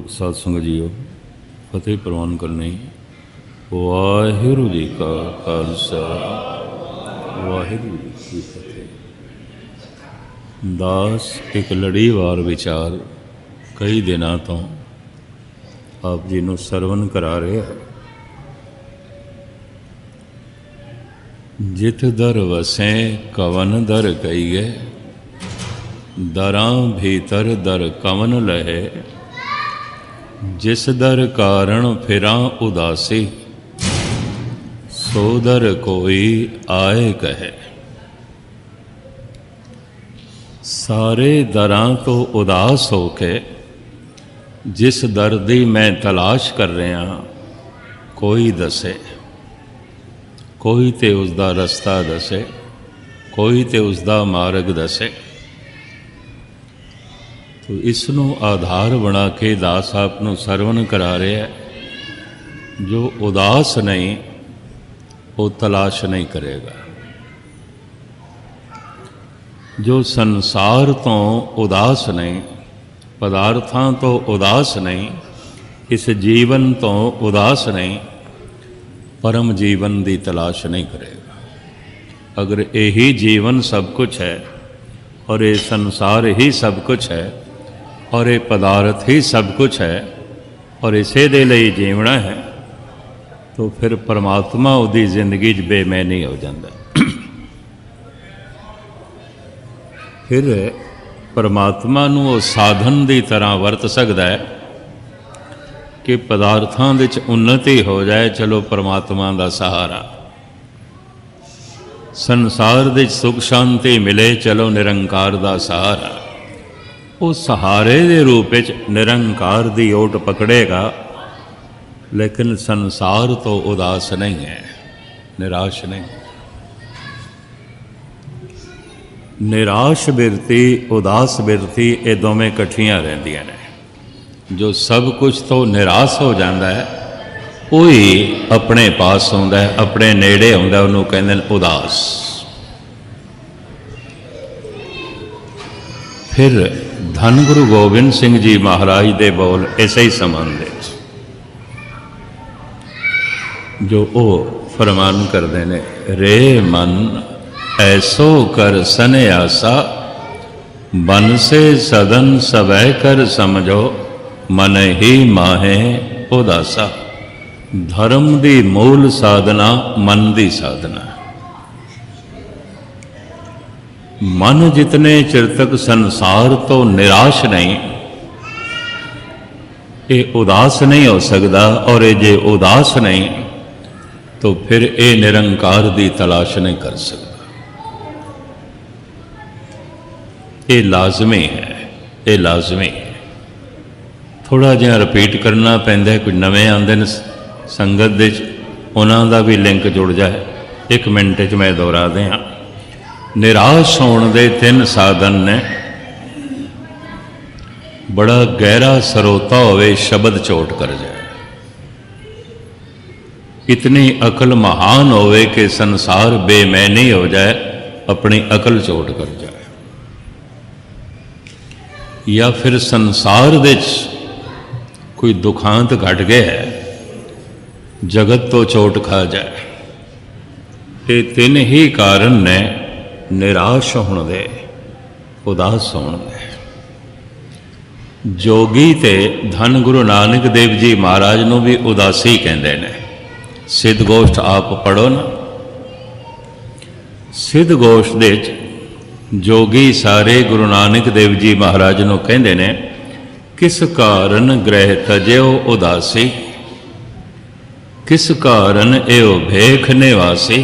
गुरमुख साध संगत जीओ फतेह प्रवान करनी। वाहिगुरू जी का खालसा वाहिगुरू जी की फतेह। दास एक लड़ीवार विचार कई दिनों तो आप जी नूं सरवण करा रहे हैं। जित दर वसें कवन दर कहीए, दरां भीतर दर कवन लहे। जिस दर कारण फिरां उदासी, सो दर कोई आए कहे। सारे दरां तो उदास होके जिस दर दी मैं तलाश कर रहा कोई दसे। कोई ते उसका रस्ता दसे, कोई ते उसका मार्ग दसे। तो इसनों आधार बना के दास आप नूं सरवण करा रहे हैं। जो उदास नहीं वो तलाश नहीं करेगा। जो संसार तो उदास नहीं, पदार्थां तो उदास नहीं, इस जीवन तो उदास नहीं, परम जीवन की तलाश नहीं करेगा। अगर यही जीवन सब कुछ है और ये संसार ही सब कुछ है और ये पदार्थ ही सब कुछ है और इसे दे लिए जीवना है, तो फिर परमात्मा उसकी जिंदगी बेमैनी हो जाता। फिर परमात्मा नूं वो साधन की तरह वरत सकता है कि पदार्थों विच उन्नति हो जाए, चलो परमात्मा का सहारा। संसार विच सुख शांति मिले, चलो निरंकार का सहारा। वो सहारे के रूप में निरंकार की ओट पकड़ेगा, लेकिन संसार तो उदास नहीं है, निराश नहीं। निराश बिरती उदास बिरती ये दोवें कट्ठियां रहिंदियां ने। जो सब कुछ तो निराश हो जाता है वही अपने पास आउंदा है, अपने नेड़े आउंदा है, उन्होंने कहते हैं उदास। फिर धन गुरु गोबिंद सिंह जी महाराज दे बोल ऐसे ही संबंध जो वो फरमान करते हैं, रे मन ऐसो कर सन्यासा, बन से सदन सवै कर समझो, मन ही माहे उदासा। धर्म दी मूल साधना मन दी साधना। मन जितने चिर तक संसार तो निराश नहीं, ये उदास नहीं हो सकता। और ये जे उदास नहीं तो फिर ये निरंकार की तलाश नहीं कर सकता। ये लाजमी है, ये लाजमी है। थोड़ा जिहा रिपीट करना पैंदा है। कुछ नवे आंदे ने संगत दे, उन्हां दा भी लिंक जुड़ जाए। 1 मिनट च मैं दोहरा दियां। निराश होने दे 3 साधन ने। बड़ा गहरा सरोता होवे, शब्द चोट कर जाए। इतनी अकल महान होवे कि संसार बेमैनी हो जाए, अपनी अकल चोट कर जाए। या फिर संसार विच कोई दुखांत घट गया है, जगत तो चोट खा जाए। ये 3 ही कारण ने निराश होने दे, उदास होने दे। जोगी ते धन गुरु नानक देव जी महाराज नूं भी उदासी कहते हैं। सिद्ध गोष्ठ आप पढ़ो ना। सिद्ध गोष्ठ दे जोगी सारे गुरु नानक देव जी महाराज नूं कहते हैं, किस कारण ग्रह तजो उदासी, किस कारण एओ भेख निवासी।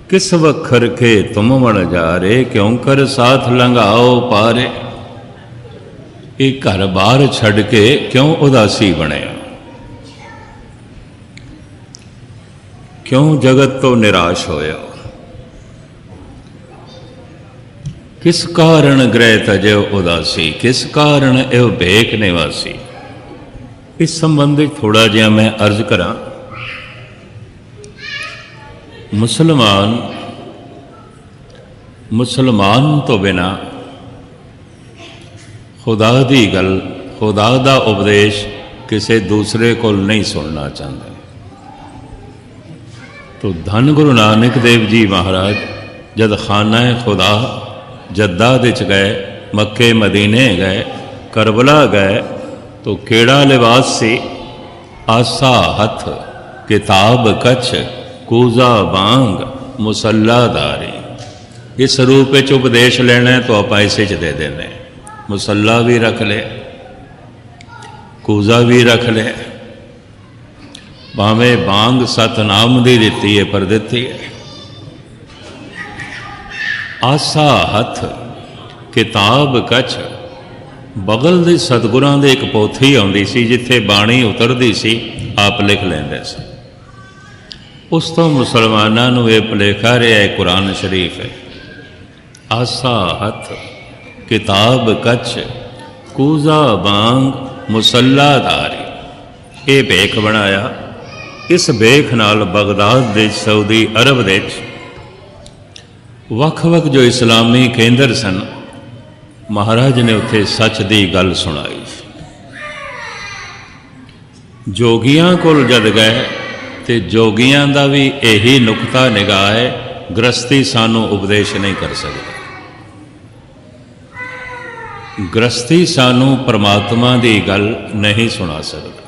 किस वखर के तुम बन जा रे, क्यों कर साथ लंघाओ पारे। ये घर बार छड़ के क्यों उदासी बने, क्यों जगत तो निराश होया। किस कारण ग्रह तजो उदासी, किस कारण एव भेख निवासी। इस संबंधित थोड़ा जिहा मैं अर्ज करा। मुसलमान तो बिना खुदा दी गल खुदा दा उपदेश किसी दूसरे को नहीं सुनना चाहते। तो धन गुरु नानक देव जी महाराज जद खाना खुदा जद्दा दे च गए, मक्के मदीने गए, करबला गए, तो केड़ा लिबास से आसा हथ किताब कछ कूजा बांग मुसल्लादारी। इस रूप में उपदेश लेना है तो आप इसे च दे देने, मुसल्ला भी रख ले, कूजा भी रख ले, भावें बांग सतनाम दी दिती है पर दिती है। आसा हथ किताब कछ, बगल दे सतगुरां दे एक पोथी आउंदी सी जिथे बाणी उतरदी सी, आप लिख लेंदे सी। उस तो मुसलमानां नूं ये भुलेखा रहा है कुरान शरीफ है। आसा हथ किताब कछ कूजा बांग मुसल्लादारी, ये भेख बनाया। इस भेख नाल बगदाद दे सऊदी अरब दे वख-वख जो इस्लामी केंद्र सन, महाराज ने उत्थे सच की गल सुनाई। जोगियां कोल जद गए तो जोगियां दा भी यही नुकता निगाह है, गृहस्थी सानू उपदेश नहीं कर सकता। गृहस्थी सानू परमात्मा की गल नहीं सुना सकता,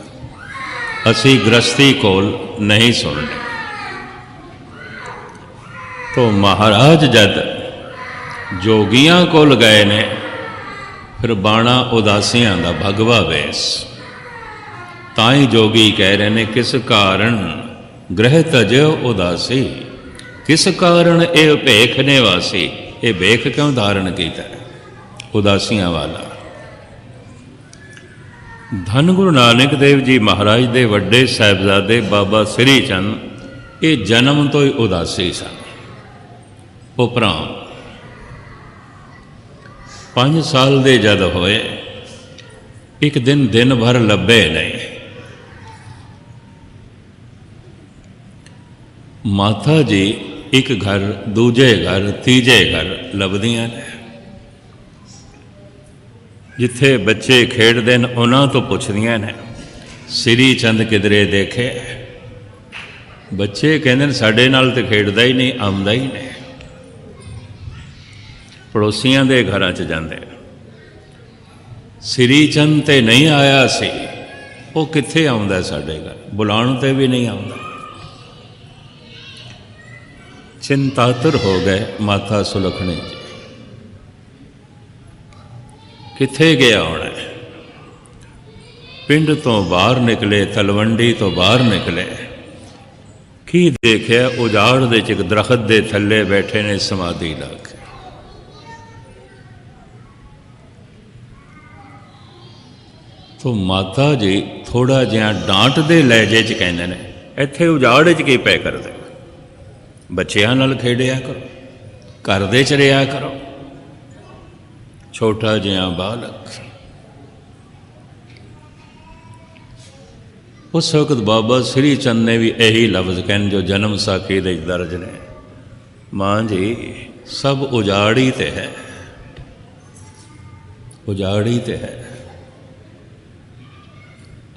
असी गृहस्थी कोल नहीं सुनते। तो महाराज जद जोगियां कोल गए ने, फिर बाणा उदासियां दा भगवा वेस, ताई जोगी कह रहे ने किस कारण ग्रह तजो उदासी, किस कारण ये भेख ने वासी, ये भेख क्यों धारण किया उदासियां वाला। धन गुरु नानक देव जी महाराज दे वड्डे साहिबजादे बाबा श्री चंद ये जन्म तो ही उदासी सन। उपराम 5 साल दे जद होए, एक दिन भर लभे नहीं। माता जी एक घर दूजे घर तीजे घर लभदियां ने, जिथे बच्चे खेडते हैं उन्होंने तो पुछदियां ने श्री चंद किधरे देखे। बच्चे कहते साडे नाल तो खेडदा ही नहीं, आउंदा ही नहीं। पड़ोसियां दे घरां च जांदे, श्री चंद ते नहीं आया सी, वो कित्थे आउंदा साडे घर, बुलाण ते भी नहीं आउंदा। चिंतातुर हो गए माता सुलखणी जी, कित्थे गया होना। पिंड तो बाहर निकले, तलवंडी तो बाहर निकले, की देखिया उजाड़ दे एक दरखत दे थले बैठे ने समाधि ला के। तो माता जी थोड़ा जिहा डांट दे लहजे च कहंदे ने, इत्थे उजाड़ च की पै करदे, बच्चियां नाल खेडिया करो, घर दे च रिहा करो। छोटा जिहा बालक। उस वक्त बाबा श्री चंद ने भी यही लफ्ज कहन जो जन्म साखी दे दर्ज ने, मां जी सब उजाड़ी ते है, उजाड़ी ते है।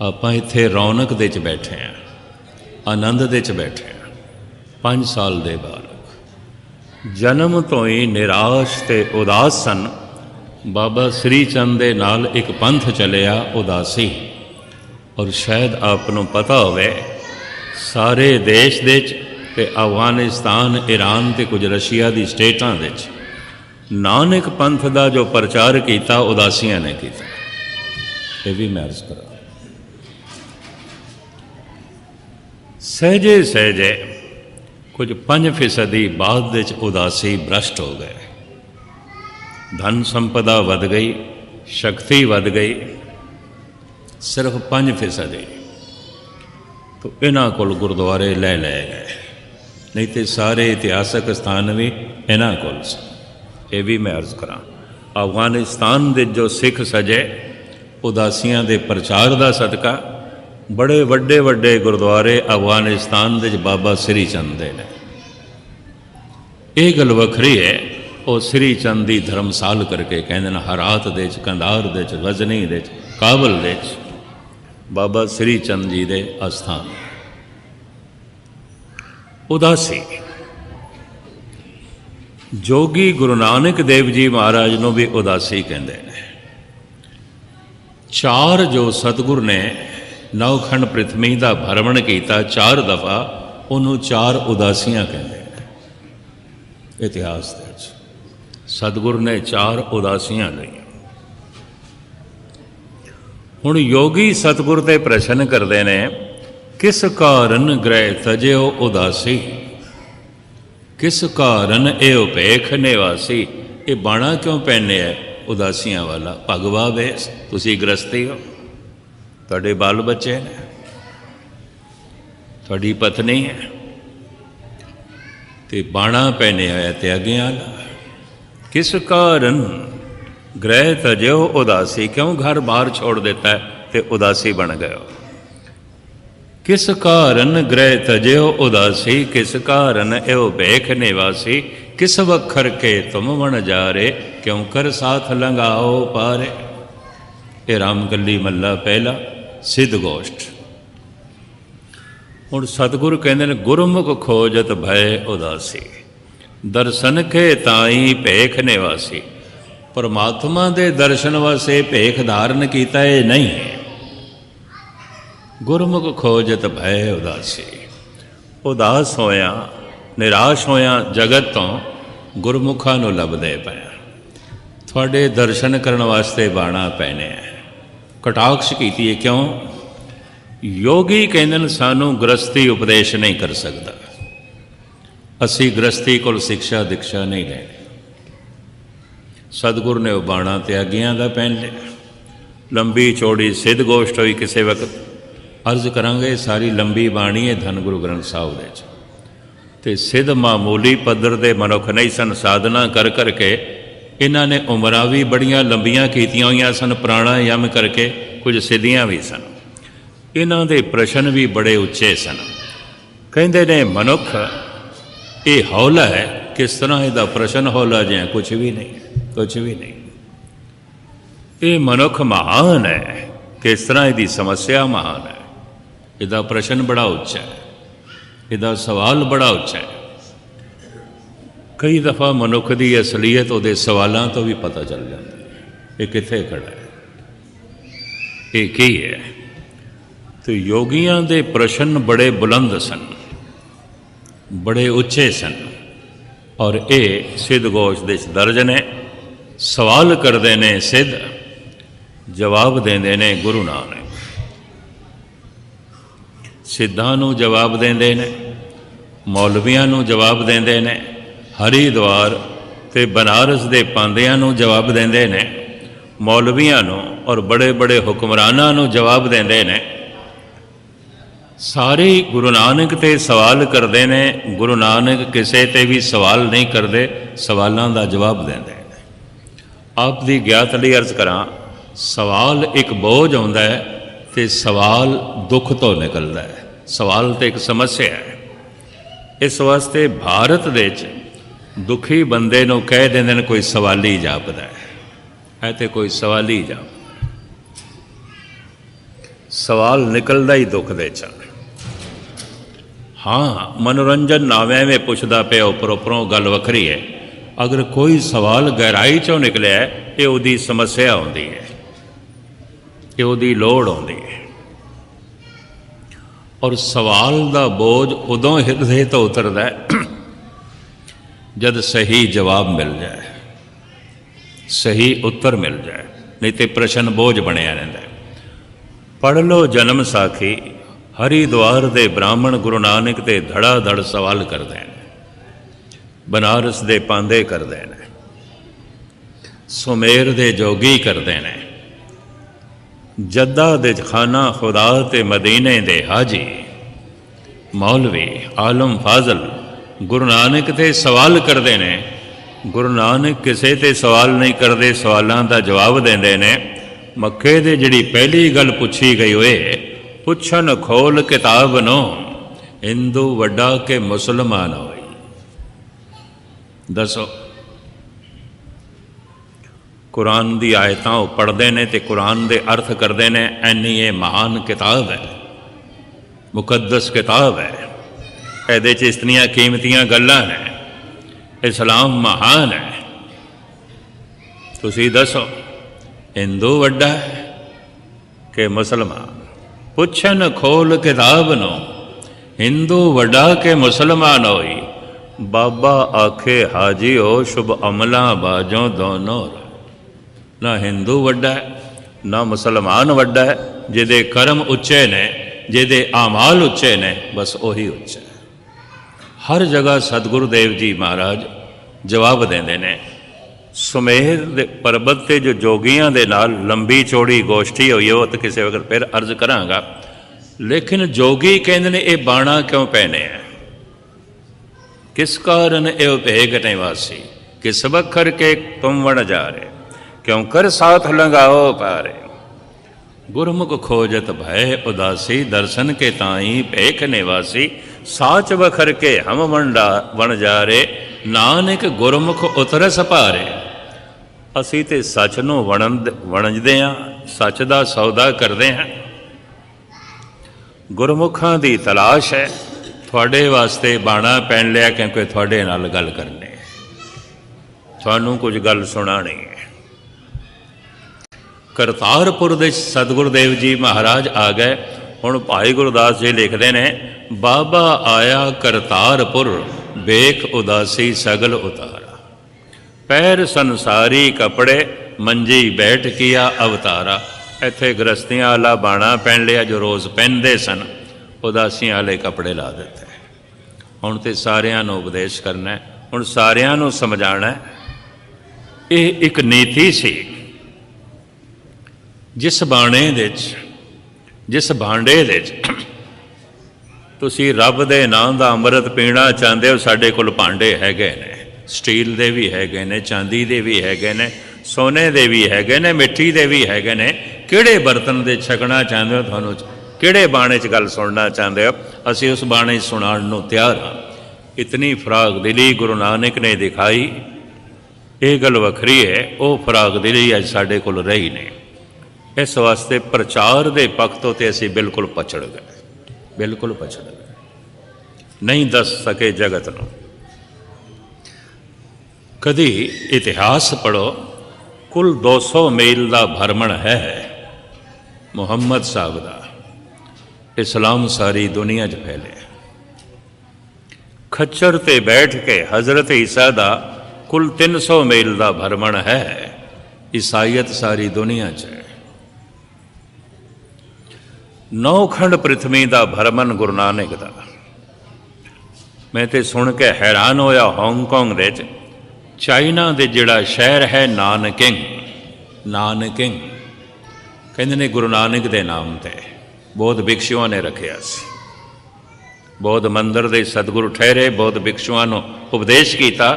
आपां इत्थे रौनक दे च बैठे हैं, आनंद दे च बैठे हैं। 5 साल दे बालक जन्म तो ही निराश ते उदास सन। बाबा श्री चंद दे नाल एक पंथ चलिया उदासी, और शायद आपनों पता होवे सारे देश दे ते अफगानिस्तान, ईरान ते कुछ रशिया दी स्टेटां दे नानक पंथ दा जो प्रचार किया उदासियां ने किया। ये भी मैं अर्ज करा, सहजे सहजे कुछ 5% बाद दे उदासी भ्रष्ट हो गए। धन संपदा वध गई, शक्ति वध गई, सिर्फ 5%। तो इन्हां कोल गुरुद्वारे ले गए, नहीं तो सारे इतिहासक स्थान भी इन्हां कोल से। ये भी मैं अर्ज करा, अफगानिस्तान दे जो सिख सजे उदासियां दे प्रचार दा सदका बड़े वड्डे वड्डे गुरुद्वारे अफगानिस्तान दे बाबा श्री चंद दे ने। ये गल वखरी है, वो श्री चंद की धर्मसाल करके कहते हैं हरात दे कंधार दे गजनी दे ਕਾਬਲ ਦੇ ਵਿੱਚ ਬਾਬਾ ਸ੍ਰੀ ਚੰਦ ਜੀ ਦੇ ਅਸਥਾਨ। ਉਦਾਸੀ ਜੋਗੀ ਗੁਰੂ ਨਾਨਕ ਦੇਵ ਜੀ ਮਹਾਰਾਜ ਨੂੰ ਵੀ ਉਦਾਸੀ ਕਹਿੰਦੇ ਨੇ। ਚਾਰ ਜੋ ਸਤਿਗੁਰ ਨੇ ਨੌਖੰਡ ਪ੍ਰਿਥਵੀ ਦਾ ਭਰਮਣ ਕੀਤਾ 4 ਦਫਾ, ਉਹਨੂੰ 4 ਉਦਾਸੀਆਂ ਕਹਿੰਦੇ ਨੇ। ਇਤਿਹਾਸ ਦੇ ਵਿੱਚ ਸਤਿਗੁਰ ਨੇ 4 ਉਦਾਸੀਆਂ ਲਈਆਂ। ਹੁਣ ਯੋਗੀ ਸਤਿਗੁਰ ਤੇ ਪ੍ਰਸ਼ਨ ਕਰਦੇ ਨੇ, ਕਿਸ ਕਾਰਨ ਗ੍ਰਹਿ ਤਜਿਓ ਉਦਾਸੀ, ਕਿਸ ਕਾਰਨ ਇਹ ਭੇਖ ਨਿਵਾਸੀ। ਇਹ ਬਾਣਾ ਕਿਉਂ ਪਹਿਨਿਆ ਉਦਾਸੀਆਂ ਵਾਲਾ? ਭਗਵਾ ਵੇਸ, ਤੁਸੀਂ ਗ੍ਰਸਤੀ ਹੋ, ਤੁਹਾਡੇ ਬਾਲ ਬੱਚੇ ਨੇ, ਤੁਹਾਡੀ ਪਤਨੀ ਹੈ, ਤੇ ਬਾਣਾ ਪਹਿਨਿਆ ਹੋਇਆ ਤਿਆਗਿਆਂ ਵਾਲਾ। ਕਿਸ ਕਾਰਨ ਗ੍ਰਹਿ ਤਜਿਓ ਉਦਾਸੀ, ਕਿਉਂ ਘਰ ਬਾਹਰ ਛੋੜ ਦਿੱਤਾ ਹੈ ਤੇ ਉਦਾਸੀ ਬਣ ਗਏ ਹੋ। ਕਿਸ ਕਾਰਨ ਗ੍ਰਹਿ ਤਜਿਓ ਉਦਾਸੀ, ਕਿਸ ਕਾਰਨ ਇਹੋ ਭੇਖ ਨਿਵਾਸੀ। ਕਿਸ ਵਖਰ ਕੇ ਤੁਮ ਵਣ ਜਾਰੇ, ਕਿਉਂ ਕਰ ਸਾਥ ਲੰਘਾਓ ਪਾਰੇ। ਇਹ ਰਾਮਕਲੀ ਮੱਲਾ ਪਹਿਲਾ ਸਿੱਧ ਗੋਸ਼ਟ। ਹੁਣ ਸਤਿਗੁਰੂ ਕਹਿੰਦੇ ਨੇ, ਗੁਰਮੁਖ ਖੋਜਤ ਭੈ ਉਦਾਸੀ, ਦਰਸ਼ਨ ਕੇ ਤਾਈ ਭੇਖ ਨਿਵਾਸੀ। ਪਰਮਾਤਮਾ ਦੇ ਦਰਸ਼ਨ ਵਾਸਤੇ ਭੇਖ ਧਾਰਨ ਕੀਤਾ ਇਹ ਨਹੀਂ ਹੈ। ਗੁਰਮੁਖ ਖੋਜਤ ਭੈ ਉਦਾਸੀ, ਉਦਾਸ ਹੋਇਆ ਨਿਰਾਸ਼ ਹੋਇਆ ਜਗਤ ਤੋਂ ਗੁਰਮੁਖਾਂ ਨੂੰ ਲੱਭਦੇ ਪਏ। ਤੁਹਾਡੇ ਦਰਸ਼ਨ ਕਰਨ ਵਾਸਤੇ ਬਾਣਾ ਪਹਿਨਿਆ, ਕਟਾਕਸ਼ ਕੀਤੀ ਹੈ। ਕਿਉਂ? ਯੋਗੀ ਕਹਿੰਦੇ ਨੇ ਸਾਨੂੰ ਗ੍ਰਸਤੀ ਉਪਦੇਸ਼ ਨਹੀਂ ਕਰ ਸਕਦਾ, ਅਸੀਂ ਗ੍ਰਸਤੀ ਕੋਲ ਸਿੱਖਿਆ ਦੀਕਸ਼ਾ ਨਹੀਂ ਲੈਣੀ। ਸਤਿਗੁਰ ਨੇ ਉਹ ਬਾਣਾ ਤਿਆਗੀਆਂ ਦਾ ਪਹਿਨ ਲਿਆ। ਲੰਬੀ ਚੌੜੀ ਸਿੱਧ ਗੋਸ਼ਟ ਹੋਈ। ਕਿਸੇ ਵਕਤ ਅਰਜ਼ ਕਰਾਂਗੇ, ਸਾਰੀ ਲੰਬੀ ਬਾਣੀ ਹੈ ਧੰਨ ਗੁਰੂ ਗ੍ਰੰਥ ਸਾਹਿਬ ਦੇ 'ਚ। ਅਤੇ ਸਿੱਧ ਮਾਮੂਲੀ ਪੱਧਰ ਦੇ ਮਨੁੱਖ ਨਹੀਂ ਸਨ। ਸਾਧਨਾ ਕਰ ਕਰਕੇ ਇਹਨਾਂ ਨੇ ਉਮਰਾਂ ਵੀ ਬੜੀਆਂ ਲੰਬੀਆਂ ਕੀਤੀਆਂ ਹੋਈਆਂ ਸਨ, ਪ੍ਰਾਣਾਯਾਮ ਕਰਕੇ ਕੁਝ ਸਿੱਧੀਆਂ ਵੀ ਸਨ। ਇਹਨਾਂ ਦੇ ਪ੍ਰਸ਼ਨ ਵੀ ਬੜੇ ਉੱਚੇ ਸਨ। ਕਹਿੰਦੇ ਨੇ ਮਨੁੱਖ ਇਹ ਹੌਲਾ ਹੈ, ਕਿਸ ਤਰ੍ਹਾਂ ਇਹਦਾ ਪ੍ਰਸ਼ਨ ਹੌਲਾ ਜਿਹਾ? ਕੁਛ ਵੀ ਨਹੀਂ, ਕੁਛ ਵੀ ਨਹੀਂ। ਇਹ ਮਨੁੱਖ ਮਹਾਨ ਹੈ, ਕਿਸ ਤਰ੍ਹਾਂ ਇਹਦੀ ਸਮੱਸਿਆ ਮਹਾਨ ਹੈ। ਇਹਦਾ ਪ੍ਰਸ਼ਨ ਬੜਾ ਉੱਚਾ ਹੈ, ਇਹਦਾ ਸਵਾਲ ਬੜਾ ਉੱਚਾ ਹੈ। ਕਈ ਦਫਾ ਮਨੁੱਖ ਦੀ ਅਸਲੀਅਤ ਉਹਦੇ ਸਵਾਲਾਂ ਤੋਂ ਵੀ ਪਤਾ ਚੱਲ ਜਾਂਦੀ ਹੈ। ਇਹ ਕਿੱਥੇ ਖੜਾ ਹੈ, ਇਹ ਕੀ ਹੈ। ਤੇ ਯੋਗੀਆਂ ਦੇ ਪ੍ਰਸ਼ਨ ਬੜੇ ਬੁਲੰਦ ਸਨ, ਬੜੇ ਉੱਚੇ ਸਨ, ਔਰ ਇਹ ਸਿੱਧ ਗੋਸ਼ ਦੇ ਦਰਜ ਨੇ। ਸਵਾਲ ਕਰਦੇ ਨੇ ਸਿੱਧ, ਜਵਾਬ ਦਿੰਦੇ ਨੇ ਗੁਰੂ ਨਾਨਕ। ਸਿੱਧਾਂ ਨੂੰ ਜਵਾਬ ਦਿੰਦੇ ਨੇ, ਮੌਲਵੀਆਂ ਨੂੰ ਜਵਾਬ ਦਿੰਦੇ ਨੇ, ਹਰੀਦੁਆਰ ਤੇ ਬਨਾਰਸ ਦੇ ਪਾਂਦਿਆਂ ਨੂੰ ਜਵਾਬ ਦਿੰਦੇ ਨੇ, ਮੌਲਵੀਆਂ ਨੂੰ ਔਰ ਬੜੇ ਬੜੇ ਹੁਕਮਰਾਨਾਂ ਨੂੰ ਜਵਾਬ ਦਿੰਦੇ ਨੇ। ਸਾਰੇ ਗੁਰੂ ਨਾਨਕ 'ਤੇ ਸਵਾਲ ਕਰਦੇ ਨੇ। ਗੁਰੂ ਨਾਨਕ ਕਿਸੇ 'ਤੇ ਵੀ ਸਵਾਲ ਨਹੀਂ ਕਰਦੇ, ਸਵਾਲਾਂ ਦਾ ਜਵਾਬ ਦਿੰਦੇ ਨੇ। ਆਪ ਦੀ ਗਿਆਤ ਲਈ ਅਰਜ਼ ਕਰਾਂ, ਸਵਾਲ ਇੱਕ ਬੋਝ ਆਉਂਦਾ ਹੈ ਅਤੇ ਸਵਾਲ ਦੁੱਖ ਤੋਂ ਨਿਕਲਦਾ ਹੈ। ਸਵਾਲ ਤਾਂ ਇੱਕ ਸਮੱਸਿਆ ਹੈ। ਇਸ ਵਾਸਤੇ ਭਾਰਤ ਦੇ ਵਿੱਚ ਦੁਖੀ ਬੰਦੇ ਨੂੰ ਕਹਿ ਦਿੰਦੇ ਨੇ ਕੋਈ ਸਵਾਲੀ ਜਾਪਦਾ ਹੈ। ਇਹ ਤਾਂ ਕੋਈ ਸਵਾਲੀ ਜਾਪਦਾ, ਸਵਾਲ ਨਿਕਲਦਾ ਹੀ ਦੁੱਖ ਦੇ ਚ। ਹਾਂ, ਮਨੋਰੰਜਨ ਨਾਵੇਂ ਵਿੱਚ ਪੁੱਛਦਾ ਪਿਆ ਉੱਪਰ ਉੱਪਰੋਂ, ਗੱਲ ਵੱਖਰੀ ਹੈ। ਅਗਰ ਕੋਈ ਸਵਾਲ ਗਹਿਰਾਈ 'ਚੋਂ ਨਿਕਲਿਆ, ਇਹ ਉਹਦੀ ਸਮੱਸਿਆ ਆਉਂਦੀ ਹੈ, ਇਹ ਉਹਦੀ ਲੋੜ ਆਉਂਦੀ ਹੈ। ਔਰ ਸਵਾਲ ਦਾ ਬੋਝ ਉਦੋਂ ਹਿਰਦੇ ਤੋਂ ਉਤਰਦਾ ਜਦ ਸਹੀ ਜਵਾਬ ਮਿਲ ਜਾਏ, ਸਹੀ ਉੱਤਰ ਮਿਲ ਜਾਏ, ਨਹੀਂ ਤੇ ਪ੍ਰਸ਼ਨ ਬੋਝ ਬਣਿਆ ਰਹਿੰਦਾ। ਪੜ੍ਹ ਲਓ ਜਨਮ ਸਾਖੀ, ਹਰੀਦੁਆਰ ਦੇ ਬ੍ਰਾਹਮਣ ਗੁਰੂ ਨਾਨਕ 'ਤੇ ਧੜਾ ਧੜ ਸਵਾਲ ਕਰਦੇ ਨੇ, ਬਨਾਰਸ ਦੇ ਪਾਂਦੇ ਕਰਦੇ ਨੇ, ਸੁਮੇਰ ਦੇ ਜੋਗੀ ਕਰਦੇ ਨੇ, ਜੱਦਾ ਦੇ ਖਾਨਾ ਖੁਦਾ ਤੇ ਮਦੀਨੇ ਦੇ ਹਾਜੀ, ਮੌਲਵੀ ਆਲਮ ਫਾਜ਼ਲ ਗੁਰੂ ਨਾਨਕ 'ਤੇ ਸਵਾਲ ਕਰਦੇ ਨੇ। ਗੁਰੂ ਨਾਨਕ ਕਿਸੇ 'ਤੇ ਸਵਾਲ ਨਹੀਂ ਕਰਦੇ, ਸਵਾਲਾਂ ਦਾ ਜਵਾਬ ਦਿੰਦੇ ਨੇ। ਮੱਕੇ ਦੇ ਜਿਹੜੀ ਪਹਿਲੀ ਗੱਲ ਪੁੱਛੀ ਗਈ ਹੋਏ, ਪੁੱਛਣ ਖੋਲ ਕਿਤਾਬ ਨੂੰ, ਹਿੰਦੂ ਵੱਡਾ ਕਿ ਮੁਸਲਮਾਨ ਹੋਈ। ਦੱਸੋ, कुरान दी आयतां वो पढ़ते हैं तो कुरान के अर्थ करते हैं। इन्नी ये महान किताब है, मुकद्दस किताब है। ਇਹਦੇ 'ਚ इतनियां कीमतियां गल्लां ने। इस्लाम महान है। तुसीं दसो हिंदू वड्डा है कि मुसलमान? पुछन खोल किताब नो, हिंदू वड्डा के मुसलमान होई। बाबा आखे हाजी हो शुभ अमला बाजों दोनों। ना हिंदू वड्डा है ना मुसलमान वड्डा है। जिहदे कर्म उच्चे ने, जिहदे आमाल उच्चे ने, बस उही उच्चा है। हर जगह सतगुरुदेव जी महाराज जवाब देंदे ने। सुमेर दे पर्बत ते जो जोगियां दे नाल लंबी चौड़ी गोष्ठी हुई है, तो किसी वक्त फिर अर्ज करांगा। लेकिन जोगी कहंदे ने ये बाणा क्यों पहने हैं, किस कारण ये भेग निवासी, किस बखर के तुम वण जा रहे, क्यों कर साथ लंगाओ पारे। गुरमुख खोजत भय उदासी, दर्शन के ताई भेख निवासी। साच बखर के हम वण जा रे, नानक गुरमुख उतरस पारे। असी ते सच नूं वणजदे हां, सच दा सौदा करदे हां। गुरमुखां दी तलाश है। थोड़े वास्ते बाणा पहन लिया क्योंकि थोड़े नाल गल करनी है, थानू कुछ गल सुनानी है। करतारपुर दे सतगुरुदेव जी महाराज आ गए। हुण भाई गुरदास जी लिखते हैं, बाबा आया करतारपुर, बेख उदासी सगल उतारा। पैर संसारी कपड़े, मंजी बैठ किया अवतारा। इत्थे गृहस्थियां वाला बाणा पहन लिया जो रोज़ पहनते सन, उदासियां वाले कपड़े ला दिते। हुण तो सारियां नूं उपदेश करना है, हुण सारियां नूं समझाना है। ये एक नीति सी। जिस बाणे दे जिस भांडे दे तुसीं रब दे नाम दा अंमृत पीना चाहते हो, साडे कोल भांडे हैगे ने। स्टील दे भी हैगे ने, चांदी दे भी हैगे ने, सोने दे भी हैगे ने, मिट्टी दे भी हैगे ने। किहड़े बर्तन दे छकना चाहते हो, तुहानूं किहड़े बाणे च गल सुनना चाहते हो, असीं उस बाणे सुनाउण नूं तैयार हाँ। इतनी फराग दिली गुरु नानक ने दिखाई। ये गल वखरी है, वो फराग दिली अज साडे कोल रही नहीं। इस वास्ते प्रचार के पक्ष तो असी बिल्कुल पछड़ गए, बिल्कुल पछड़ गए। नहीं दस सके जगत नूं। कदी इतिहास पढ़ो, कुल 200 मील का भ्रमण है मुहम्मद साहब का। इस्लाम सारी दुनिया च फैले। खच्चर ते बैठ के हज़रत ईसा का कुल 300 मील का भ्रमण है। ईसाईयत सारी दुनिया च है। 9 खंड पृथ्वी का भ्रमण गुरु नानक का। मैं तो सुन के हैरान होया। हांगकांग दे चाइना दे जिहड़ा शहर है नानकिंग, नानकिंग कहंदे ने गुरु नानक दे नाम ते बौद्ध भिक्षुओं ने रखिया सी। बौद्ध मंदिर दे सतगुरु ठहरे, बौद्ध भिक्षुओं नूं उपदेश किया।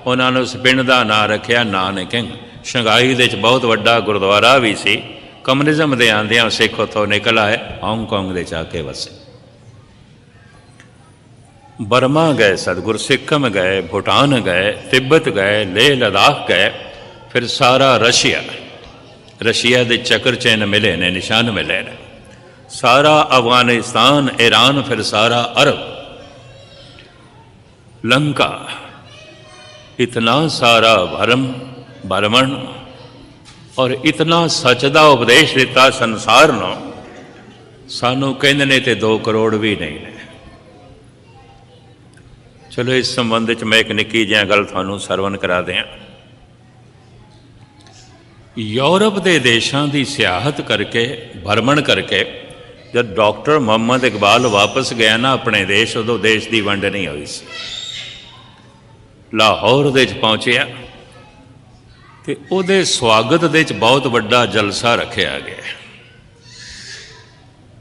उन्होंने उस पिंड का नाम रखिया नानकिंग। शंघाई दे बहुत वड्डा गुरुद्वारा भी सी। कम्युनिज्म दे आंदियां सिख उत्थों निकल आए, हांगकांग दे जाके वसे। बर्मा गए सतगुरु, सिक्किम गए, भूटान गए, तिब्बत गए, लेह लद्दाख गए, फिर सारा रशिया, रशिया के चक्कर चैन मिले ने, निशान मिले ने, सारा अफगानिस्तान, ईरान, फिर सारा अरब, लंका। इतना सारा भ्रमण और इतना सच का उपदेश दिता संसार नूं। सानू कहंदे ने ते 2 करोड़ भी नहीं ने। चलो इस संबंध में मैं एक निक्की जिहा गल तुहानूं सरवण करा दियां। यूरोप के देशों की सियाहत करके, भ्रमण करके, जब डॉक्टर मुहम्मद इकबाल वापस गया ना अपने देश, उदों देश की वंड नहीं हुई सी। लाहौर दे पहुंचया ते उहदे स्वागत दे बहुत वड्डा जलसा रखा गया।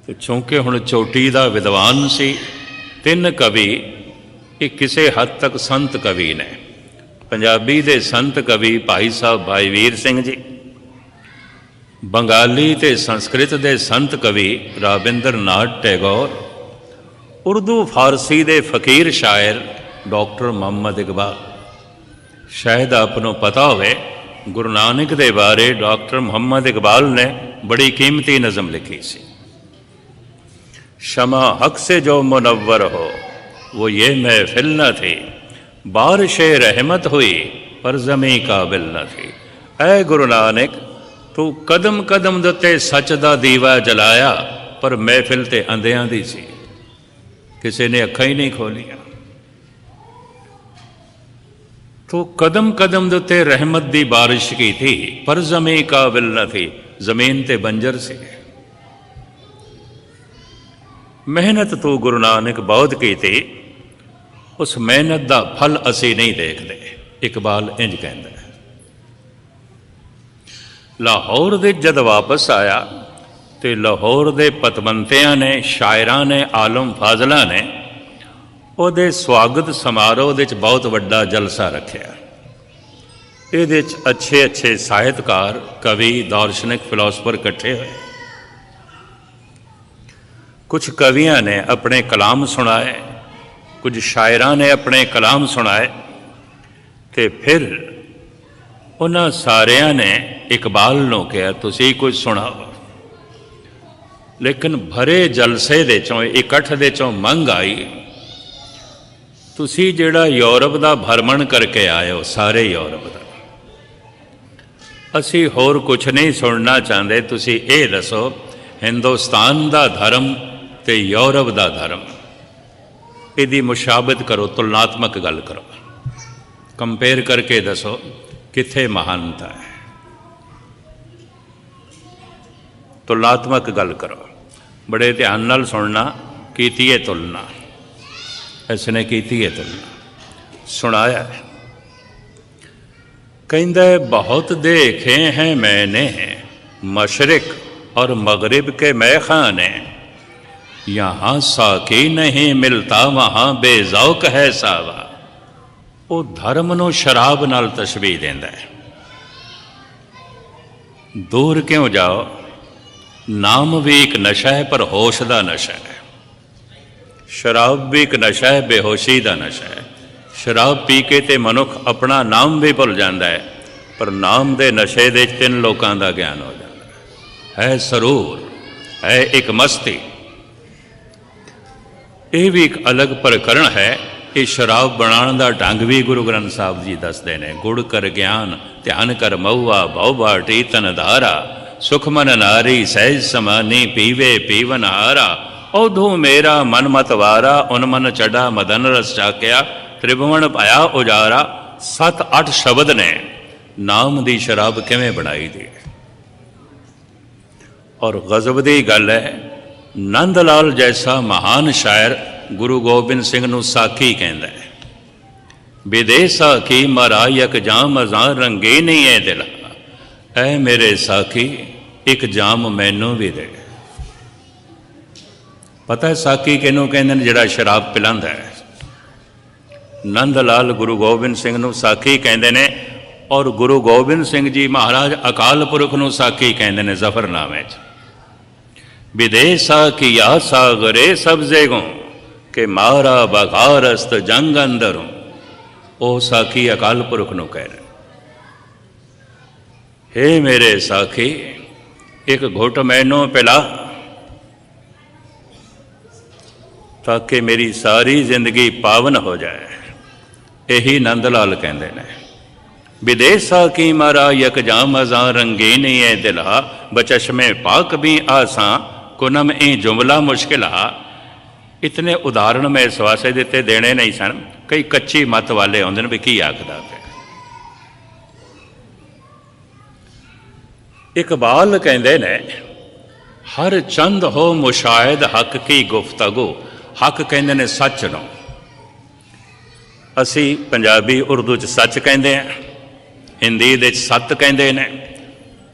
तो चूंकि हुण चोटी का विद्वान सी, 3 कवि, ये किसी हद तक संत कवि ने। पंजाबी दे संत कवि भाई साहब भाई वीर सिंह जी, बंगाली ते संस्कृत दे संत कवि राबिंद्र नाथ टैगोर, उर्दू फारसी दे फकीर शायर डॉक्टर मुहम्मद इकबाल। शायद आपनों पता होवे गुरु नानक दे बारे डॉक्टर मुहम्मद इकबाल ने बड़ी कीमती नज़म लिखी सी। शमा हक से जो मुनव्वर हो वो ये महफिल न थी, बारिश रहमत हुई पर ज़मी काबिल न थी। ऐ गुरु नानक तू कदम कदम दे उत्ते सच दा दीवा जलाया, पर महफिल ते अंधियां दी सी, किसी ने अखां ही नहीं खोलियां। तो कदम कदम दे उत्ते रहमत दी बारिश की थी, पर ज़मी काबिल न थी, जमीन ते बंजर सी। मेहनत तू गुरु नानक बहुत की थी, उस मेहनत दा फल असी नहीं देखते। इकबाल इंज कहता है। लाहौर दे जद वापस आया तो लाहौर दे पतवंतियां ने, शायरां ने, आलम फाजला ने ਉਹਦੇ स्वागत समारोह ਦੇ बहुत ਵੱਡਾ जलसा रखिया। ਇਹਦੇ अच्छे अच्छे ਸਾਹਿਤਕਾਰ, कवि, दार्शनिक, फिलोसफर इकट्ठे हुए। कुछ कवियां ने अपने कलाम सुनाए, कुछ शायरां ने अपने कलाम सुनाए, तो फिर उन्होंने सारिया ने इकबाल नूं कहा तुसीं कुछ सुनाओ। लेकिन भरे जलसे दे चों, इकट्ठ दे चों मंग आई, तुसी जिहड़ा यूरोप का भ्रमण करके आए हो, सारे यूरोप का, असी होर कुछ नहीं सुनना चाहते, तुसी ये दसो हिंदुस्तान का धर्म ते यूरोप का धर्म, इसकी मुशाबत करो, तुलनात्मक गल करो, कंपेयर करके दसो कित्थे महानता है। तुलनात्मक गल करो, बड़े ध्यान नाल सुनना, कीती है तुलना, इसने की है तुलना, सुनाया है। कहता है बहुत देखे हैं मैंने मशरिक और मगरिब के मैखाने, यहाँ साकी नहीं मिलता वहाँ बेज़ौक है सावा। वो धर्म नूं शराब नाल तशबीह देंदा है। दूर क्यों जाओ, नाम भी एक नशा है पर होश का नशा है। शराब भी एक नशा है, बेहोशी का नशा है। शराब पी के ते मनुख अपना नाम भी भुल जाता है, पर नाम दे नशे दे 3 लोगों का ज्ञान हो जाता है सरूर, है एक मस्ती। ये भी एक अलग प्रकरण है। ये शराब बनाने का ढंग भी गुरु ग्रंथ साहब जी दसते हैं। गुड़ कर ज्ञान ध्यान कर मऊआ, बहु बाटी तन धारा, सुखमन नारी सहज समानी पीवे पीवन हारा। औधू मेरा मन मतवारा, उनमन चढ़ा मदन रस चाक्या, त्रिभुवन पाया उजारा। 7-8 शब्द ने नाम दी शराब किवें बनाई दी। और गजब दी गल है, नंद लाल जैसा महान शायर गुरु गोबिंद सिंह नूं साखी कहंदा है। विदेसा की मरायक जाम अजां रंगे नहीं है दिला, ऐ मेरे साखी एक जाम मैनू भी दे। पता है साकी किनू कहते हैं? जिहड़ा शराब पिलांदा है। नंद लाल गुरु गोबिंद सिंह नूं साकी कहते हैं, और गुरु गोबिंद सिंह जी महाराज अकाल पुरख नूं साकी कहते हैं जफरनामे च। विदेसा किया सागरे सब्जे गो के मारा बघारस्त जंग अंदरों, ओ साकी अकाल पुरख नूं कह रहे। हे मेरे साखी एक घुट मैनू पिला, ताकि मेरी सारी जिंदगी पावन हो जाए। यही नंद लाल कहते हैं। विदेसा की मारा यक जाम अजा रंगे नहीं है दिला, बचश्मे पाक भी आसा कुनम ई जुमला मुश्किला। इतने उदाहरण मैं इस वास्ते दिते देने नहीं सन, कई कच्ची मत वाले आउंदे ने भी की आखदा है। इकबाल कहते ने हर चंद हो मुशाहिद हक की गुफ्तगू। हक कहते हैं सच नूं, असी पंजाबी उर्दू च सच कहते हैं, हिंदी दे सत कहते हैं,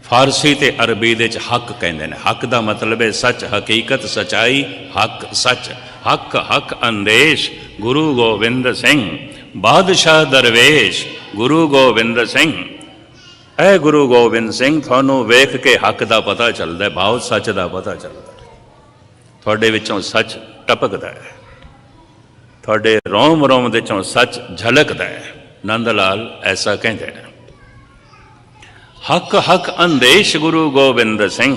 फारसी ते अरबी दे हक कहते हैं। हक का मतलब है सच, हकीकत, सच्चाई, हक सच। हक हक अंदेश गुरु गोबिंद सिंह, बादशाह दरवेश गुरु गोबिंद सिंह। ऐ गुरु गोबिंद सिंह थानू वेख के हक का पता चलता है, भाव सच का पता चलता है। थोड़े विचों सच टपकता है, थोड़े रोम रोम दे चों सच झलकता है। नंद लाल ऐसा कहते हैं। हक हक अंदेश गुरु गोबिंद सिंह,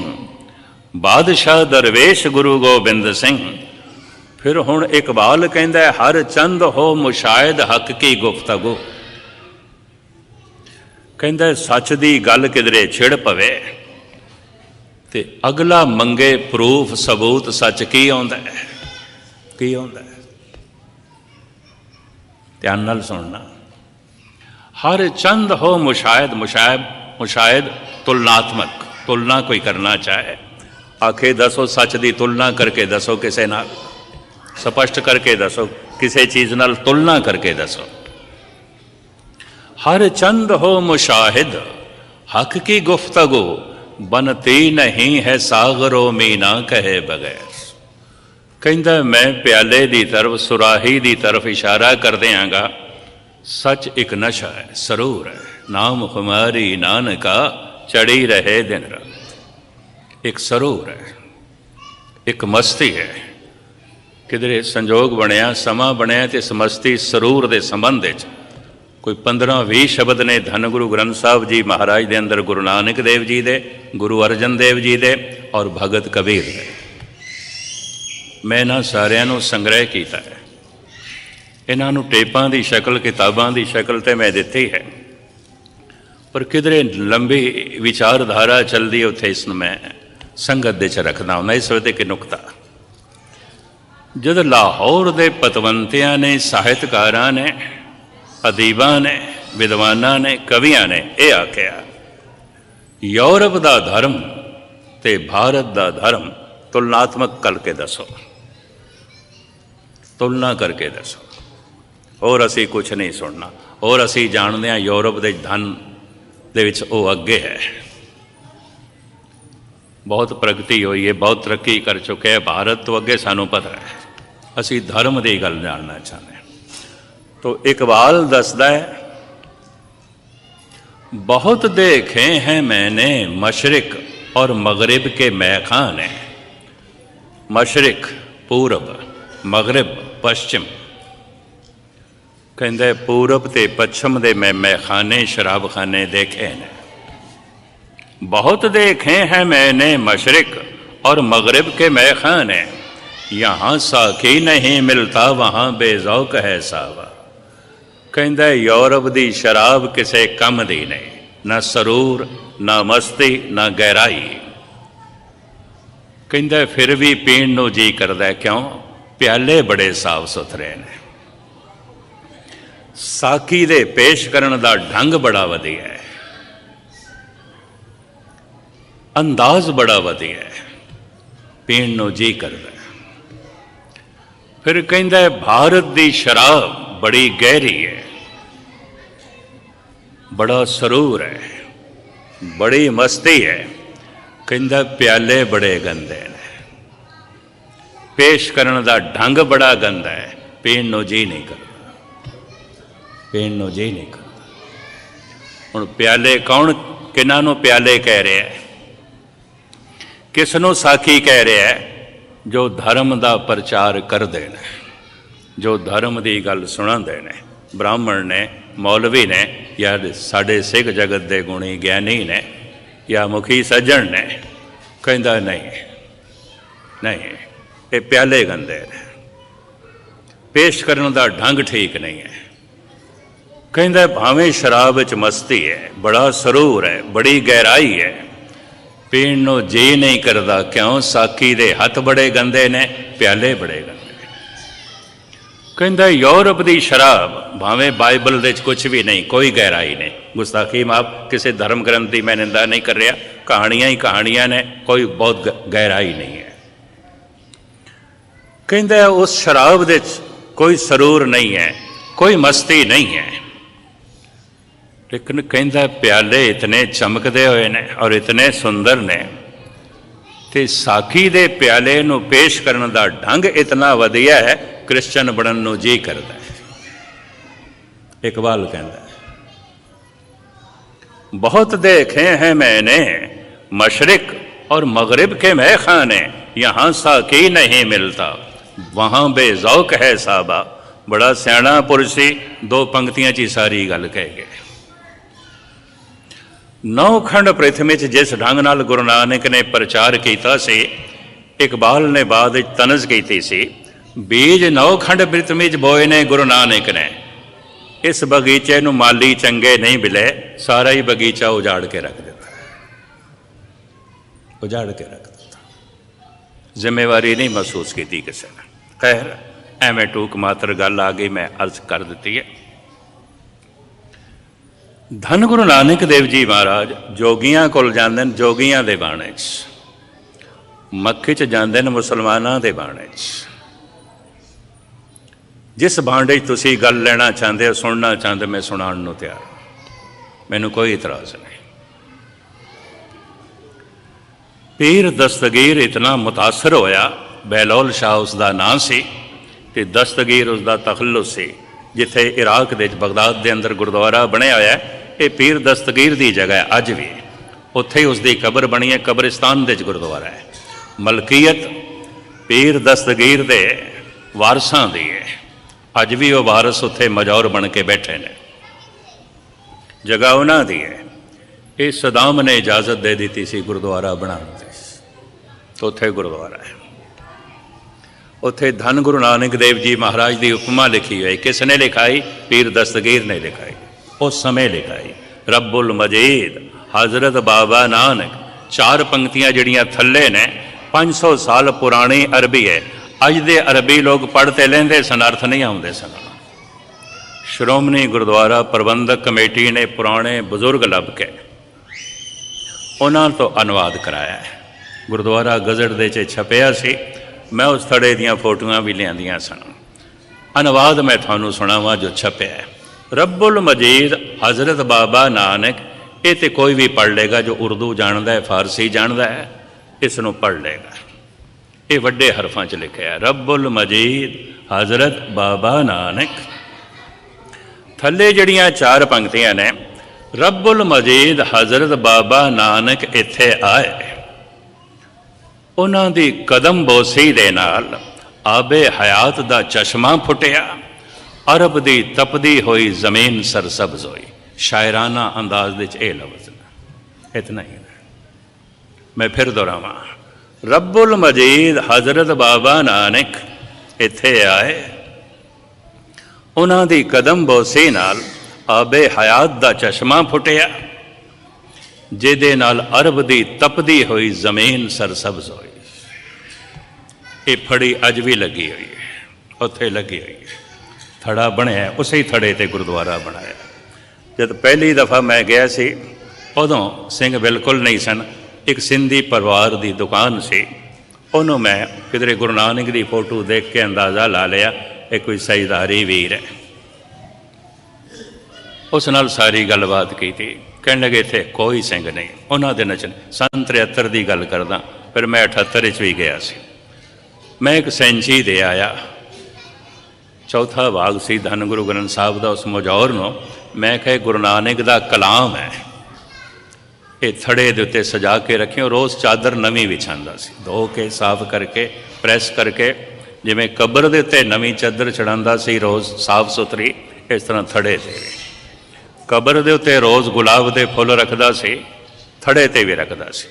बादशाह दरवेश गुरु गोबिंद सिंह। फिर हुण इकबाल कहंदा है, हर चंद हो मुशाहिद हक की गुफ्तगू। कहंदा सच दी गल किधरे छिड़ पवे ते अगला मंगे प्रूफ सबूत सच की आउंदा है, की आउंदा है। ध्यान नाल सुनना। हर चंद हो मुशाहिद, मुशाहिद तुलनात्मक, तुलना कोई करना चाहे, आखे दसो सच दी तुलना करके दसो, किसे नाल स्पष्ट करके दसो, किसी चीज नाल तुलना करके दसो। हर चंद हो मुशाहिद हक की गुफ्तगू, बनती नहीं है सागरों मीना कहे बगैर। कहंदा मैं प्याले दी तरफ, सुराही दी तरफ इशारा कर देंगा। सच एक नशा है, सरूर है, नाम खुमारी नानका चढ़ी रहे दिन रात। एक सरूर है, एक मस्ती है। किधरे संजोग बनया, समा बनया ते इस मस्ती सरूर दे संबंध विच कोई 15-20 शब्द ने धन गुरु ग्रंथ साहब जी महाराज दे अंदर, गुरु नानक देव जी दे, गुरु अर्जन देव जी दे और भगत कबीर दे। मैं इन्हां सारियां नूं संग्रह किया है, इन्हां नूं टेपां दी शक्ल, किताबां दी शक्ल ते मैं दित्ती है, पर किधरे लंबी विचारधारा चलती है, उत्थे इसनूं मैं संगत दे च रखदा हुंदा। इस वे एक नुकता, जद लाहौर दे पतवंतियां ने, साहित्यकारां ने, अदीबां ने, विद्वानां ने, कवियां ने यह आख्या, यूरोप दा धर्म ते भारत दा धर्म तुलनात्मक करके दसो, तुलना करके दसो। और असी कुछ नहीं सुनना। और असी जानते हैं यूरोप के धन दे विच वो अगे है, बहुत प्रगति हुई है, बहुत तरक्की कर चुके हैं। भारत तो अगे सानू पता है, असी धर्म की गल जानना चाहते हैं। तो इकबाल दसदा है, बहुत देखे हैं मैंने मशरिक और मगरिब के मैखाने। मशरिक पूरब, मगरिब पश्चिम। कहंदे पूरब ते पश्चिम दे मैं मैखाने, शराब खाने देखे ने। बहुत देखे हैं मैंने मशरिक और मगरिब के मैखाने, यहाँ साकी नहीं मिलता वहाँ बेज़ौक है सावा। कहंदा यूरोप दी शराब किसे कम दी नहीं, ना सरूर, ना मस्ती, ना गहराई। कहंदा फिर भी पीण नूं जी करदा, क्यों? प्याले बड़े साफ सुथरे ने, साकी दे पेश करन दा ढंग बड़ा वधिया है, अंदाज बड़ा वधिया है, पीण नूं जी करदा। फिर कहंदा भारत दी शराब बड़ी गहरी है, बड़ा सरूर है, बड़ी मस्ती है। कहंदा प्याले बड़े गंदे ने, पेश करने का ढंग बड़ा गंदा है, पीण नूं जी नहीं करता, पीण नूं जी नहीं करता। हुण प्याले कौन, किन्हां नूं प्याले कह रहा है, किस नूं साकी कह रहा है? जो धर्म का प्रचार करते हैं, जो धर्म की गल सुणाते हैं, ब्राह्मण ने, मौलवी ने, या साडे सिख जगत के गुणी ज्ञानी ने, या मुखी सज्जन ने। कहंदा नहीं नहीं, ये प्याले गंदे ने, पेश करने का ढंग ठीक नहीं है। कहंदा भावें शराब च मस्ती है, बड़ा सरूर है, बड़ी गहराई है, पीण नूं जी नहीं करता, क्यों? साकी दे हथ बड़े गंदे ने, प्याले बड़े गंदे। कहंदा यूरोप की शराब भावें बाइबल दे कुछ भी नहीं, कोई गहराई नहीं। गुस्ताखी माफ, किसी धर्म ग्रंथ की मैं निंदा नहीं कर रहा, कहानियां ही कहानियां ने, कोई बहुत गहराई नहीं है। कहंदा उस शराब दे कोई सरूर नहीं है, कोई मस्ती नहीं है, लेकिन कहंदा प्याले इतने चमकदे हुए ने और इतने सुंदर ने, ते साकी दे प्याले नूं पेश करने का ढंग इतना वधिया है, क्रिश्चन बनन नूं जी करदा है। इकबाल कहंदा बहुत देखे हैं मैंने मशरिक और मगरिब के मैखाने, यहाँ साकी नहीं मिलता वहाँ बेज़ौक है साबा। बड़ा सियाणा पुरुष सी, दो पंक्तियां ची सारी गल कह गए। नौ खंड पृथ्वी च जिस ढंग नाल गुरु नानक ने प्रचार किया से, इकबाल ने बाद तनज की सी, बीज नौ खंड पृथ्वी च बोए ने गुरु नानक ने, इस बगीचे नूं माली चंगे नहीं मिले, सारा ही बगीचा उजाड़ के रख दिता, उजाड़ के रख दिता। जिम्मेवारी नहीं महसूस की किसी ने। खैर एवें टूक मात्र गल आ गई, मैं अर्ज कर दी है। धन गुरु नानक देव जी महाराज जोगियां कोल जांदे ने, जोगियां दे बाणे च, मक्खी च जांदे ने मुसलमानां दे बाणे च। जिस भांडे तुसी गल लेना चाहते हो, सुनना चाहते, मैं सुनाउण नूं तैयार, मैनूं कोई इतराज़ नहीं। पीर दस्तगीर इतना मुतासर होया, बहलोल शाह उसका नाम सी ते दस्तगीर उसका तखल्लुस सी, जिथे इराक दे बगदाद के अंदर गुरुद्वारा बनया होया है। ये पीर दस्तगीर की जगह है, अज भी उत्थे ही उसकी कबर बनी है, कब्रिस्तान दे गुरुद्वारा है। मलकीयत पीर दस्तगीर दे वारसां दी है, अज भी वो वारस उत्थे मजौर बन के बैठे ने, जगह उन्हां दी है। ये सदाम ने इजाजत दे दी सी गुरुद्वारा बनाने की, तो उत्थे गुरुद्वारा है। उत्थे धन गुरु नानक देव जी महाराज की उपमा लिखी हुई, किसने लिखाई? पीर दस्तगीर ने लिखाई, उस समय लिखाई। रब्बुल मजीद हजरत बाबा नानक, चार पंक्तियां जड़ियां थले ने, 500 साल पुरानी अरबी है। अज दे अरबी लोग पढ़ते लेंदे सन, अर्थ नहीं आउंदे सन। श्रोमणी गुरुद्वारा प्रबंधक कमेटी ने पुराने बुजुर्ग लभ के उन्हां तो अनुवाद कराया है। गुरुद्वारा गजट दे च छपिया सी, मैं उस थड़े दियां फोटोआं भी लियांदियां सन। अनुवाद मैं थानू सुनावा जो छपिया है। रब्बुल मजीद हजरत बाबा नानक, ये तो कोई भी पढ़ लेगा जो उर्दू जानता है, फारसी जानता है, इसनों पढ़ लेगा। ये वड्डे हरफां च लिखा है, रब्बुल मजीद हजरत बाबा नानक। थले जड़ियां चार पंक्तियां ने, रब्बुल मजीद हजरत बाबा नानक इत्थे आए, उन्हां दी कदम बोसी दे नाल आबे हयात दा चश्मा फुटिया, अरब दी तपदी हुई जमीन सरसब्ज हुई। शायराना अंदाज दे च लफ्ज इतना ही। मैं फिर दोहरावां, रब्बुल मजीद हजरत बाबा नानक इत्थे आए, उन्हां दी कदम बोसी नाल आबे हयात दा चश्मा फुटिया, जिहदे नाल अरब दी तपदी हुई जमीन सरसब्ज हुई। ये फड़ी अज भी लगी हुई है, उत्थे लगी हुई है। थड़ा बनया, उसे थड़े ते गुरुद्वारा बनाया। जब पहली दफ़ा मैं गया सी, उदों सिंह बिल्कुल नहीं सन। एक सिंधी परिवार की दुकान सी, उन्होंने मैं किधरे गुरु नानक की फोटो देख के अंदाज़ा ला लिया ये कोई सजधारी वीर है। उस नाल सारी गलबात की थी। कहने लगे इत्थे कोई सिंह नहीं, उन्होंने नचन। सन 73 की गल करदा, फिर मैं 78 भी गया सी। मैं एक सैंची दे आया, चौथा भाग सी धन गुरु ग्रंथ साहब का। उस मजौर नूं मैं कहा गुरु नानक का कलाम है, ये थड़े दे उत्ते सजा के रखे। रोज़ चादर नवीं विछांदा सी, धो के साफ करके प्रैस करके, जिवें कबर दे उत्ते नवीं चादर चढ़ांदा सी रोज़ साफ सुथरी, इस तरह थड़े ते कबर दे उत्ते रोज़ गुलाब के फुल रखदा सी, थड़े ते भी रखदा सी।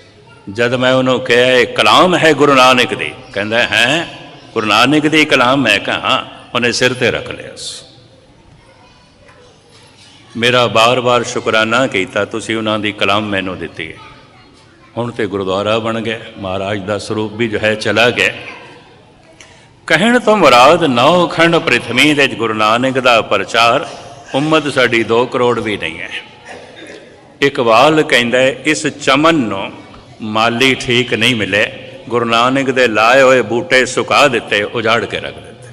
जद मैं उन्होंने कहा ये कलाम है गुरु नानक दी, कहंदा है गुरु नानक दी कलाम है। कहा हाँ, उन्हें सिर ते रख लिया। मेरा बार बार शुकराना किया, तुसीं उन्हां दी कलाम मैनूं दित्ती है। हुण ते गुरुद्वारा बन गया, महाराज का स्वरूप भी जो है चला गया। कहण तो मुराद 9 खंड पृथ्वी दे गुरु नानक का प्रचार, उम्मत साडी 2 करोड़ भी नहीं है। इकबाल कहंदा है इस चमन नूं माली ठीक नहीं मिले, गुरु नानक दे लाए हुए बूटे सुका दिते, उजाड़ के रख दिते।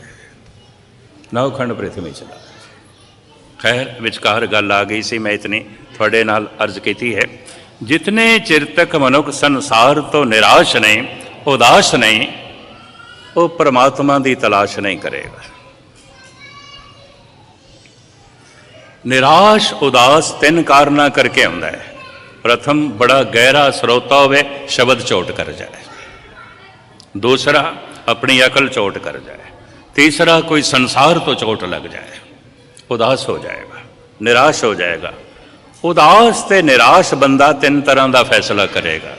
9 खंड पृथ्वी चला। खैर विचकार गल आ गई सी, मैं इतनी थोड़े नाल अर्ज की है। जितने चिर तक मनुख संसार तो निराश नहीं, उदास नहीं, वो परमात्मा की तलाश नहीं करेगा। निराश उदास 3 कारणा करके आंदा है। प्रथम बड़ा गहरा स्रोता होवे, शब्द चोट कर जाए। दूसरा अपनी अकल चोट कर जाए। तीसरा कोई संसार तो चोट लग जाए, उदास हो जाएगा, निराश हो जाएगा। उदास ते निराश बंदा तीन तरह का फैसला करेगा।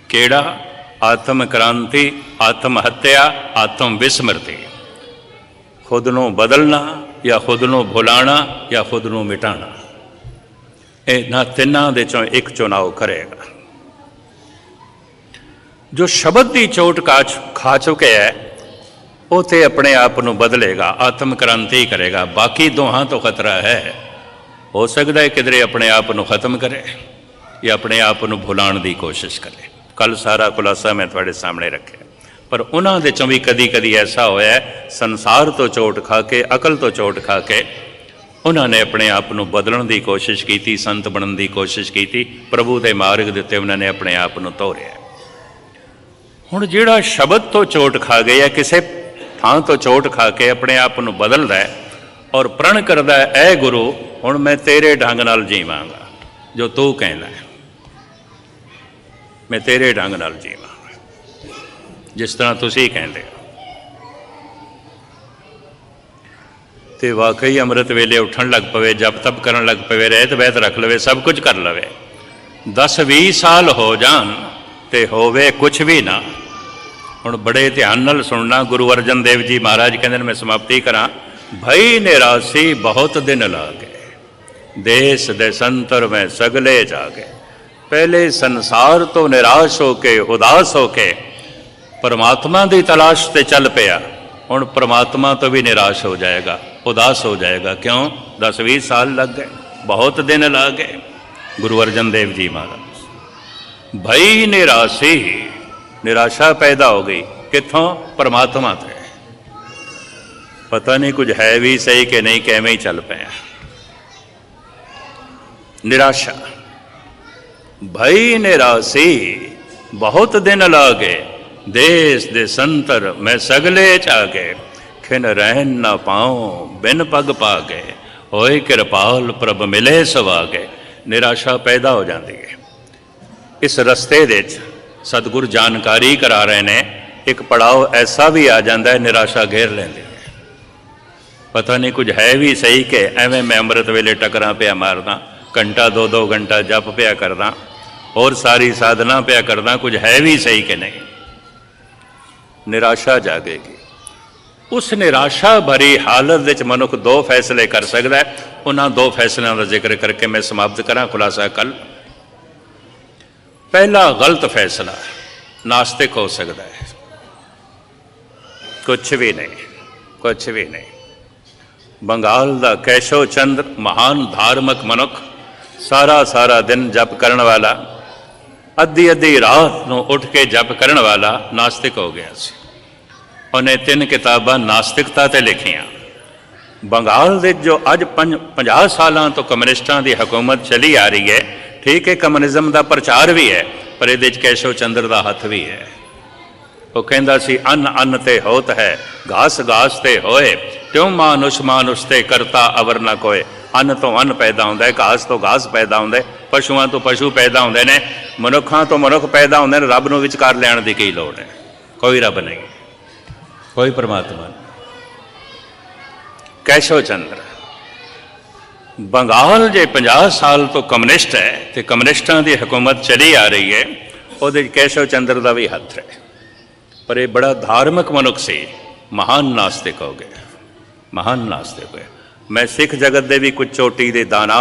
केड़ा? आत्म क्रांति, आत्म हत्या, आत्म विस्मृति। खुद नूं बदलना या खुद नूं भुलाना या खुद नूं मिटाना, इन्हां तिन्हां दे चों एक चुनाव करेगा। जो शब्द की चोट खा चुके है वो तो अपने आप को बदलेगा, आत्म क्रांति करेगा। बाकी दोहां तो खतरा है। हो सकता है किधरे अपने आप को खत्म करे या अपने आप को भुलाने की कोशिश करे। कल सारा खुलासा मैं थोड़े सामने रखे, पर उन्होंने दे चों भी कदी कदी ऐसा होया है, संसार तो चोट खा के, अकल तो चोट खा के उन्होंने अपने आप को बदलने की कोशिश की, संत बनने की कोशिश की, प्रभु के मार्ग देते उन्होंने अपने आप को तोरिया। हुण जिहड़ा शब्द तो चोट खा गया, किसी थां तो चोट खा के अपने आप को बदलदा है और प्रण करदा है, ऐ गुरु हुण मैं तेरे ढंग नाल जीवांगा, जो तू कहना है मैं तेरे ढंग नाल जीवांगा, जिस तरह तुसीं कहंदे हो। ते वाकई अमृत वेले उठन लग पवे, जप तप करन लग पवे, रहत वैत रख लवे, सब कुछ कर लवे, 10-20 साल हो जान ते होवे कुछ भी ना। हुण बड़े ध्यान नाल सुनना। गुरु अर्जन देव जी महाराज कहंदे ने, मैं समाप्ति करा, भई निरासी बहुत दिन लागे, देश देशंतर में सगले जागे। पहले संसार तो निराश होके, उदास होके परमात्मा की तलाश ते चल पिया, हुण परमात्मा तो भी निराश हो जाएगा, उदास हो जाएगा। क्यों? 10-20 साल लग गए, बहुत दिन लग गए। गुरु अर्जन देव जी महाराज, भई निराशी, निराशा पैदा हो गई। कित्थों? परमात्मा से। पता नहीं कुछ है भी सही कि नहीं, किवें ही चल पे। निराशा। भई निराशी बहुत दिन लागे, देश दे संतर मैं सगले जागे, खिन रहन न पाऊं बिन पग पागे, होए कृपाल प्रभ मिले सवागे। निराशा पैदा हो जाती है। इस रस्ते दे सतगुर जानकारी करा रहे ने, एक पड़ाव ऐसा भी आ जाता है, निराशा घेर लेंदी है। पता नहीं कुछ है भी सही कि एवं मैं अमृत वेले टकरा पिया मारदा, घंटा 2-2 घंटा जप पिया करदा और सारी साधना पिया करदा, कुछ है भी सही कि नहीं। निराशा जागेगी। उस निराशा भरी हालत विच मनुख 2 फैसले कर सकता है। उन्होंने 2 फैसलों का जिक्र करके मैं समाप्त करा खुलासा कल। पहला गलत फैसला, नास्तिक हो सकता है, कुछ भी नहीं, कुछ भी नहीं। बंगाल का केशव चंद्र महान धार्मिक मनुख, सारा सारा दिन जप करने वाला, अद्धी अद्धी रात को उठ के जप करने वाला नास्तिक हो गया सी। उन्हें 3 किताबां नास्तिकता ते लिखियां। बंगाल दे जो अज 50 सालों तो कम्युनिस्टां की हुकूमत चली आ रही है, ठीक है, कम्युनिज्म का प्रचार भी है, पर ये केशव चंद्र का हथ भी है। वो कहता सी, अन्न अन्न ते होत है, घास घास ते होए, त्यों मानुष मानुष ते करता अवर न कोय। अन्न तो अन्न पैदा होंदा है, घास तो घास पैदा होंदा है, पशुओं तो पशु पैदा होंदे ने, मनुखों तो मनुख पैदा होंदे ने। रब नूं विचकार लैण दी की लोड़ है? कोई रब नहीं, कोई परमात्मा नहीं। केशव चंद्र बंगाल जे 50 साल तो कम्युनिस्ट है, तो कम्युनिस्टां की हुकूमत चली आ रही है, वो केशव चंद्र का भी हथ है। पर यह बड़ा धार्मिक मनुख से महान नास्तिक हो गया, महान नास्तिक हो गया। मैं सिख जगत के भी कुछ चोटी के दाना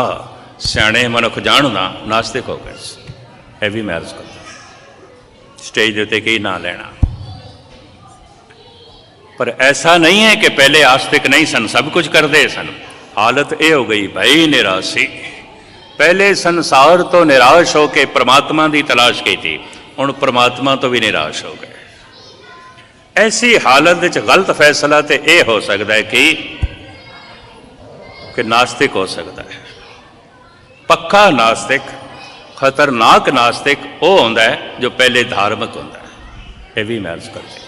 सियाणे मनुख जानना नास्तिक हो गए। यह भी मैं अर्ज करता, स्टेज उत्ते की ना लेना। पर ऐसा नहीं है कि पहले आस्तिक नहीं सन, सब कुछ करते सन। हालत यह हो गई, भाई निराशी। पहले संसार तो निराश होकर परमात्मा की तलाश की थी, हुण परमात्मा तो भी निराश हो गए। ऐसी हालत विच गलत फैसला तो यह हो सकता है कि नास्तिक हो सकता है। पक्का नास्तिक, खतरनाक नास्तिक वो होंदा है जो पहले धार्मिक होंदा है। यह भी मैं अर्ज करता।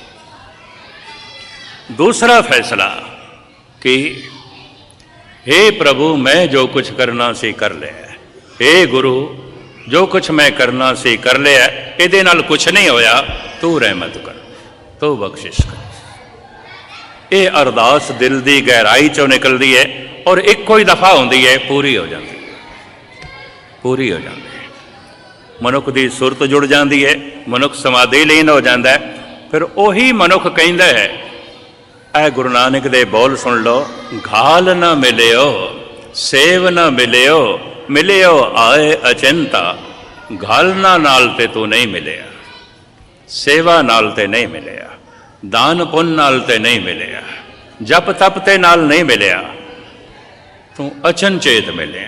दूसरा फैसला कि हे प्रभु मैं जो कुछ करना सी कर लिया, हे गुरु जो कुछ मैं करना सी कर लिया, इहदे नाल कुछ नहीं होया, तू रहमत कर, तू बख्शिश कर। ये अरदास दिल की गहराई चों निकलती है और एक कोई दफा होंदी है, पूरी हो जाती है। पूरी हो जाती है। मनुख की सुरत जुड़ जाती है, मनुख समाधि लीन हो जाता है। फिर उही मनुख कहता है, ऐ गुरु नानक दे बोल सुन लो, घाल न मिलियो सेव न मिलियो, मिलियो आए अचिंता। घालना नाल ते तू नहीं मिलिया, सेवा नाल ते नहीं मिलिया, दान पुण्य नाल ते नहीं मिलिया, जप तप ते नाल नहीं मिलिया, तू अचनचेत मिले।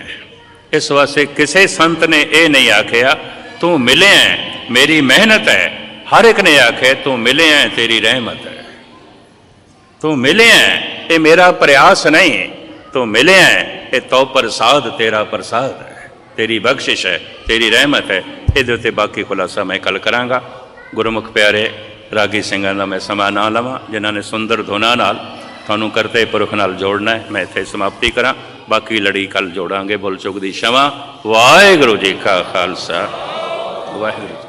इस वास्ते किसी संत ने यह नहीं आखिया तू मिले है मेरी मेहनत है। हर एक ने आखे तू मिले है तेरी रहमत है, तू मिले है ये मेरा प्रयास नहीं, तू मिले हैं ये तो प्रसाद, तेरा प्रसाद है, तेरी बख्शिश है, तेरी रहमत है। ये बाकी खुलासा मैं कल करांगा। गुरमुख प्यारे रागी ਸਿੰਘਾਂ ਦਾ मैं समा ना लवां जिन्होंने सुंदर धुना नाल थानू करते पुरख नाल जोड़ना है। मैं इत्थे समाप्ति करा, बाकी लड़ी कल जोड़ांगे। बुल चुक दी क्षमा। वाहिगुरू जी का खालसा, वाहिगुरू।